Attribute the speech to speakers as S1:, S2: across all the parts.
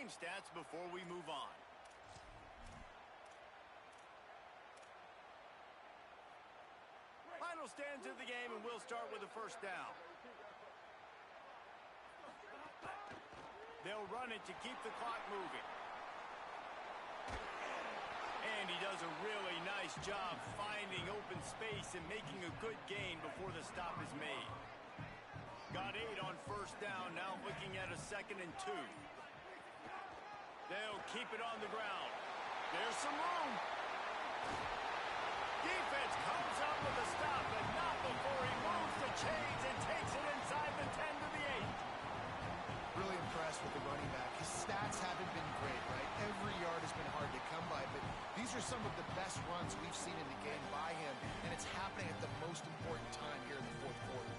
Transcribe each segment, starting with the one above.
S1: game stats before we move on. Final stands of the game, and we'll start with a first down. They'll run it to keep the clock moving. And he does a really nice job finding open space and making a good gain before the stop is made. Got 8 on first down, now looking at a 2nd and 2. They'll keep it on the ground. There's some room. Defense comes up with a stop, but not before he moves the chains and takes it inside the 10 to the 8.
S2: Really impressed with the running back. His stats haven't been great, right? Every yard has been hard to come by, but these are some of the best runs we've seen in the game by him, and it's happening at the most important time here in the fourth quarter.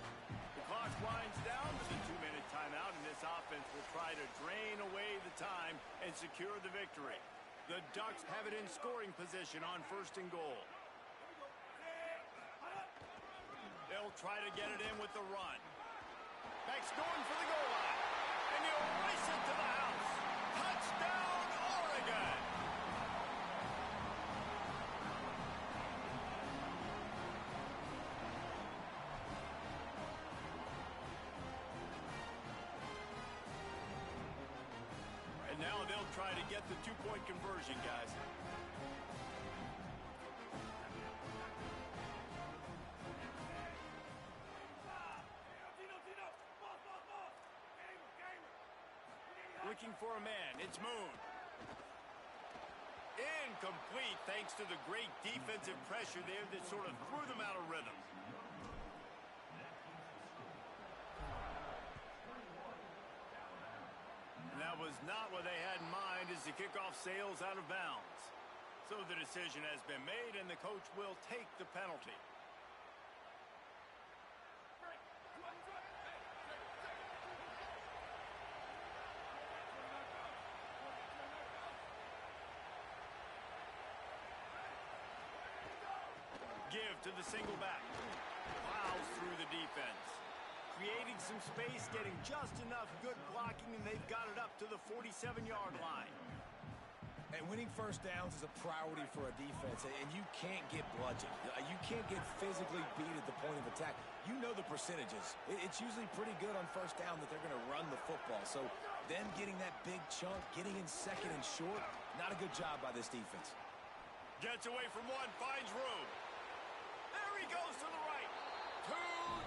S1: The clock winds down to the 2-minute timeout, and this offense will try to drain away the time and secure the victory. The Ducks have it in scoring position on 1st and goal. They'll try to get it in with the run. Back's going for the goal line. And he'll race it to the house. Touchdown, Oregon! And now they'll try to get the 2-point conversion, guys. Looking for a man. It's Moon. Incomplete thanks to the great defensive pressure there that sort of threw them out of rhythm. And that was not what they had in mind as the kickoff sails out of bounds. So the decision has been made, and the coach will take the penalty. Give to the single back. Plows through the defense. Creating some space, getting just enough good blocking, and they've got it up to the 47-yard line.
S3: And winning first downs is a priority for a defense, and you can't get bludgeoned. You can't get physically beat at the point of attack. You know the percentages. It's usually pretty good on first down that they're going to run the football. So then getting that big chunk, getting in 2nd and short, not a good job by this defense.
S1: Gets away from one, finds room. There he goes to the right. To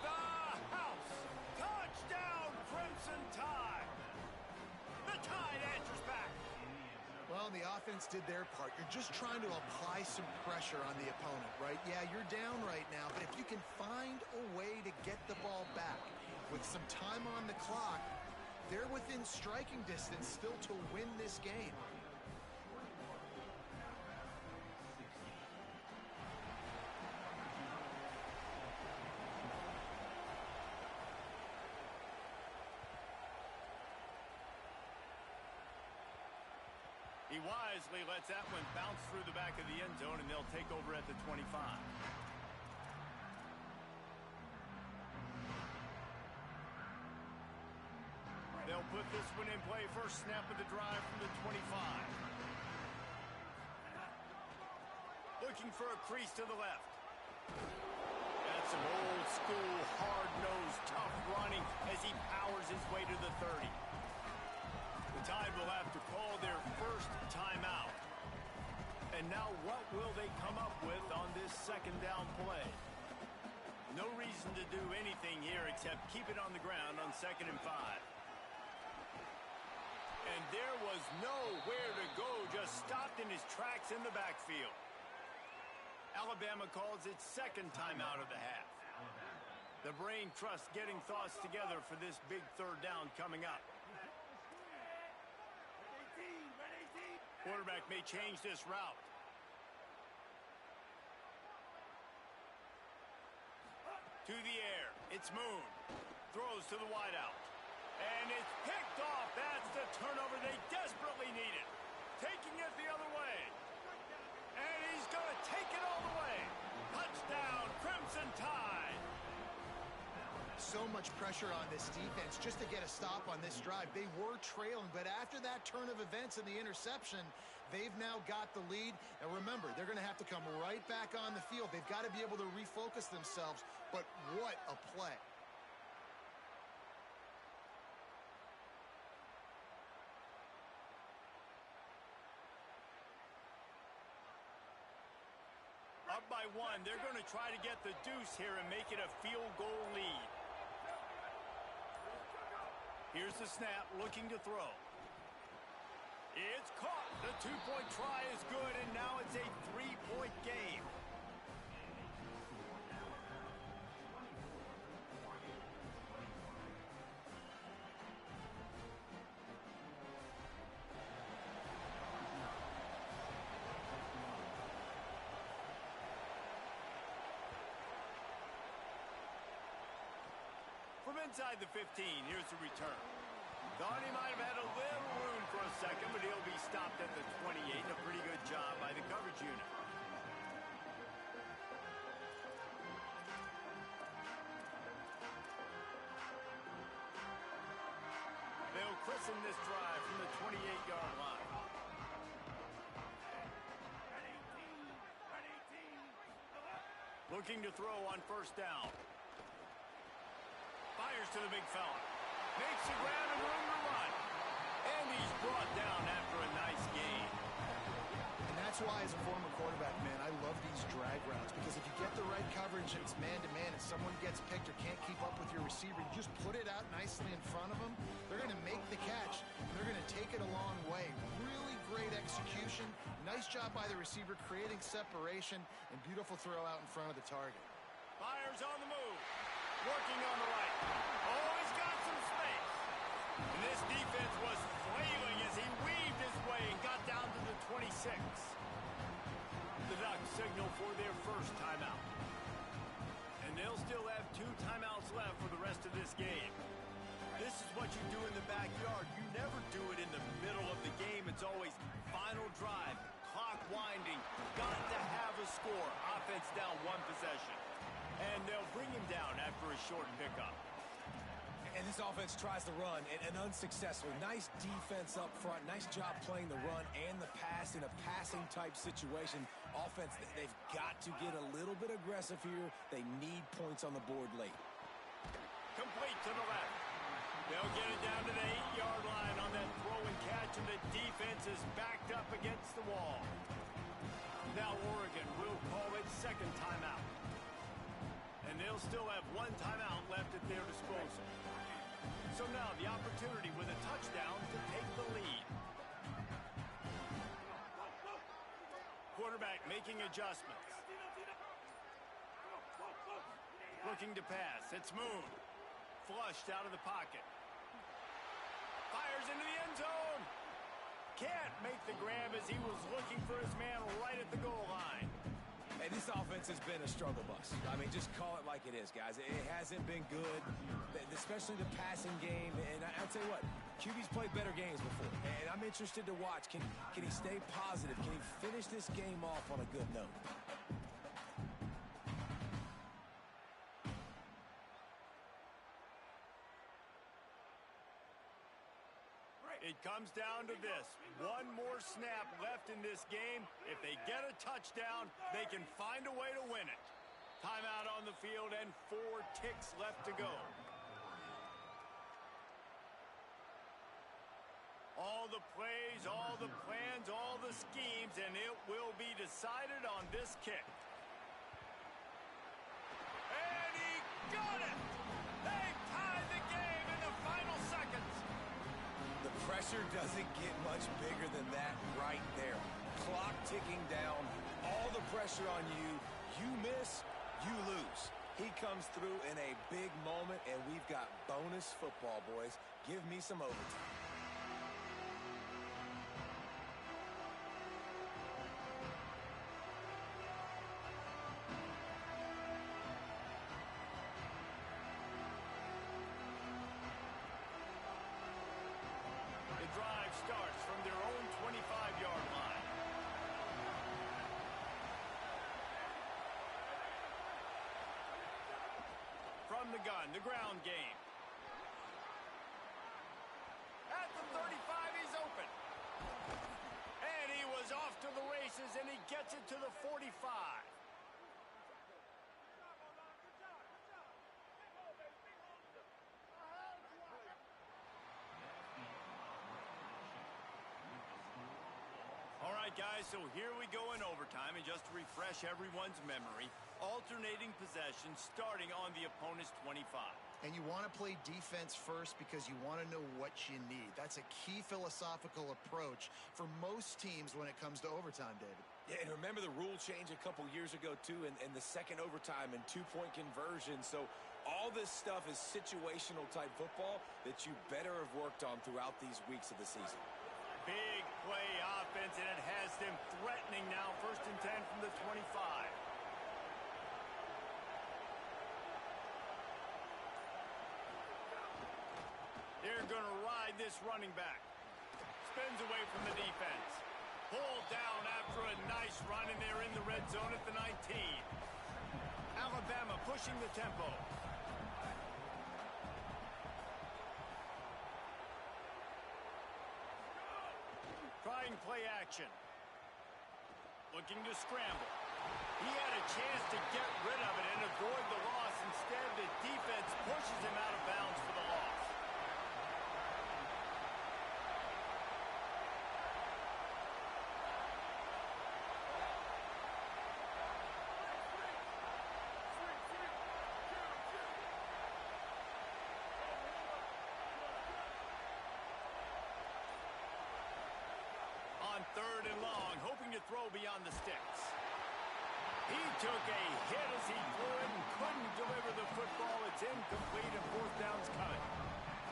S1: the house. Touchdown, Crimson Tide. The Tide answers back.
S2: Well, the offense did their part. You're just trying to apply some pressure on the opponent, right? Yeah, you're down right now, but if you can find a way to get the ball back with some time on the clock, they're within striking distance still to win this game.
S1: He wisely lets that one bounce through the back of the end zone, and they'll take over at the 25. They'll put this one in play. First snap of the drive from the 25. Looking for a crease to the left. That's some old school, hard-nosed, tough running as he powers his way to the 30. The Tide will have to call their first timeout. And now what will they come up with on this 2nd down play? No reason to do anything here except keep it on the ground on 2nd and 5. And there was nowhere to go, just stopped in his tracks in the backfield. Alabama calls its 2nd timeout of the half. The brain trust getting thoughts together for this big 3rd down coming up. Quarterback may change this route. To the air. It's Moon. Throws to the wideout. And it's picked off. That's the turnover they desperately needed. Taking it the other way. And he's going to take it all the way. Touchdown, Crimson Tide.
S2: So so much pressure on this defense just to get a stop on this drive. They were trailing, but after that turn of events and the interception, they've now got the lead. And remember, they're going to have to come right back on the field. They've got to be able to refocus themselves, but what a play.
S1: Up by one, they're going to try to get the deuce here and make it a field goal lead. Here's the snap, looking to throw. It's caught. The two-point try is good, and now it's a three-point game. From inside the 15, here's the return. Thought he might have had a little room for a second, but he'll be stopped at the 28. A pretty good job by the coverage unit. They'll christen this drive from the 28-yard line. Looking to throw on first down. Fires to the big fella. Makes the ground and room to run. And he's brought down after a nice gain.
S2: And that's why, as a former quarterback, man, I love these drag routes, because if you get the right coverage and it's man-to-man and someone gets picked or can't keep up with your receiver, you just put it out nicely in front of them. They're going to make the catch, and they're going to take it a long way. Really great execution. Nice job by the receiver creating separation, and beautiful throw out in front of the target.
S1: Fires on the move. Working on the right. Oh, he's got some space. And this defense was flailing as he weaved his way and got down to the 26. The Ducks signal for their first timeout. And they'll still have 2 timeouts left for the rest of this game. This is what you do in the backyard. You never do it in the middle of the game. It's always final drive, clock winding, got to have a score. Offense down 1 possession. And they'll bring him down after a short pickup.
S3: And this offense tries to run and unsuccessfully. Nice defense up front. Nice job playing the run and the pass in a passing-type situation. Offense, they've got to get a little bit aggressive here. They need points on the board late.
S1: Complete to the left. They'll get it down to the 8-yard line on that throw and catch, and the defense is backed up against the wall. Now Oregon will call it second timeout. And they'll still have 1 timeout left at their disposal. So now the opportunity with a touchdown to take the lead. Quarterback making adjustments. Looking to pass. It's Moon. Flushed out of the pocket. Fires into the end zone. Can't make the grab as he was looking for his man right at the goal line.
S3: Hey, this offense has been a struggle bus. I mean, just call it like it is, guys. It hasn't been good, especially the passing game. And I'll tell you what, QB's played better games before. And I'm interested to watch. Can he stay positive? Can he finish this game off on a good note?
S1: It comes down to this. 1 more snap left in this game. If they get a touchdown, they can find a way to win it. Timeout on the field and 4 ticks left to go. All the plays, all the plans, all the schemes, and it will be decided on this kick. And he got it! They tied the game in the final seconds.
S3: The pressure doesn't get much bigger than that right there. Clock ticking down, all the pressure on you. You miss, you lose. He comes through in a big moment, and we've got bonus football, boys. Give me some overtime.
S1: The drive starts from their own 25-yard line. From the gun, the ground game. At the 35, he's open. And he was off to the races, and he gets it to the 45. All right, guys, so here we go in overtime, and just to refresh everyone's memory, alternating possession starting on the opponent's 25.
S2: And you want to play defense first because you want to know what you need. That's a key philosophical approach for most teams when it comes to overtime, David.
S3: Yeah, and remember the rule change a couple years ago, too, and the second overtime and two-point conversion. So all this stuff is situational type football that you better have worked on throughout these weeks of the season.
S1: Big play offense, and it has them threatening now. 1st and 10 from the 25. They're going to ride this running back. Spins away from the defense. Pulled down after a nice run, and they're in the red zone at the 19. Alabama pushing the tempo. Trying play action. Looking to scramble. He had a chance to get rid of it and avoid the loss. Instead, the defense pushes him out of bounds for the loss. On 3rd and long, hoping to throw beyond the sticks. He took a hit as he threw it and couldn't deliver the football. It's incomplete, and 4th down's coming.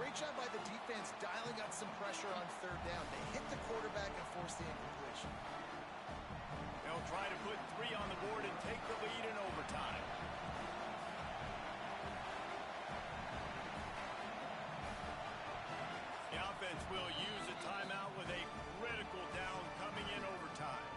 S2: Great job by the defense dialing up some pressure on 3rd down. They hit the quarterback and forced the incompletion.
S1: They'll try to put 3 on the board and take the lead in overtime. The offense will use a timeout with a critical down coming in overtime.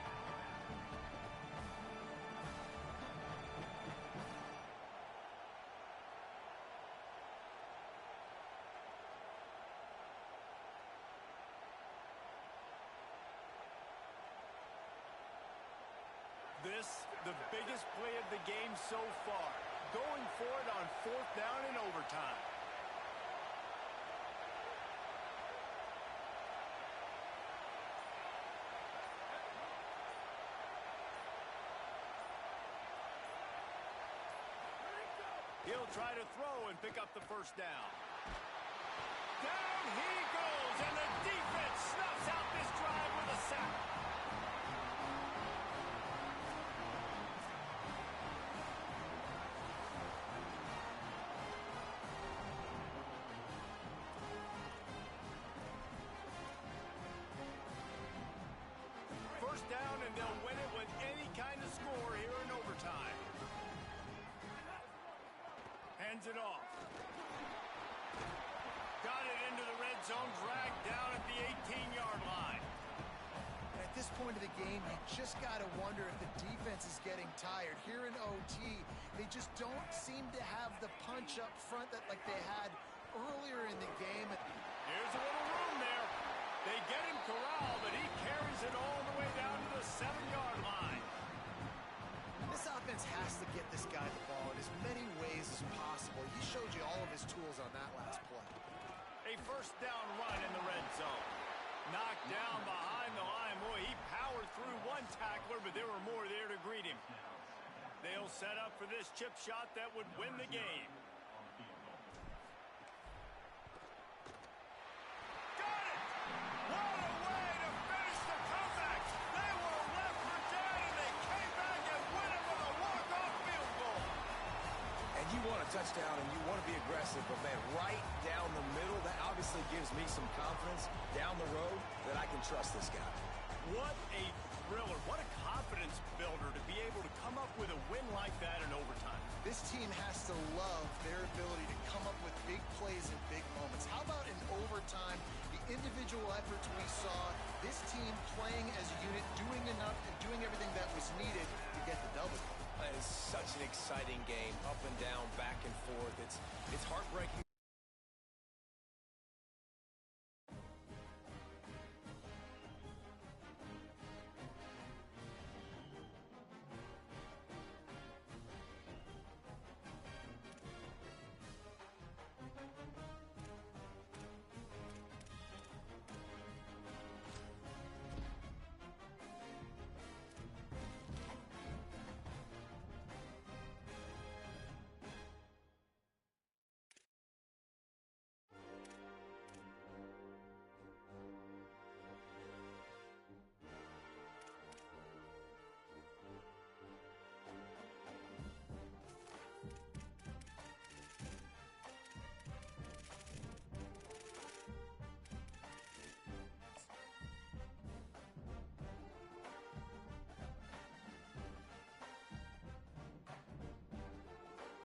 S1: This, the biggest play of the game so far. Going for it on 4th down in overtime. He'll try to throw and pick up the 1st down. Down he goes, and the defense snuffs out this drive with a sack. First down, and they'll win it with any kind of score here in overtime. Hands it off. Got it into the red zone, dragged down at the 18-yard line.
S2: And at this point of the game, you just got to wonder if the defense is getting tired. Here in OT, they just don't seem to have the punch up front that like they had earlier in the game.
S1: Here's a little room there. They get him corralled, but he carries it all the way down to the 7-yard line.
S2: This offense has to get this guy the ball in as many ways as possible. He showed you all of his tools on that last play.
S1: A 1st down run in the red zone. Knocked down behind the line. Boy, he powered through one tackler, but there were more there to greet him. They'll set up for this chip shot that would win the game. Got it! What a way to finish the comeback! They were left for dead, and they came back and win it with a walk-off field goal.
S3: And you want a touchdown and you want to be aggressive, but, man, right down the middle, that obviously gives me some confidence down the road that I can trust this guy.
S1: What a thriller. What a confidence builder to be able to come up with a win like that in overtime.
S2: This team has to love their ability to come up with big plays in big moments. How about in overtime, the individual efforts we saw, this team playing as a unit, doing enough and doing everything that was needed to get the W.
S3: That is such an exciting game, up and down, back and forth. It's heartbreaking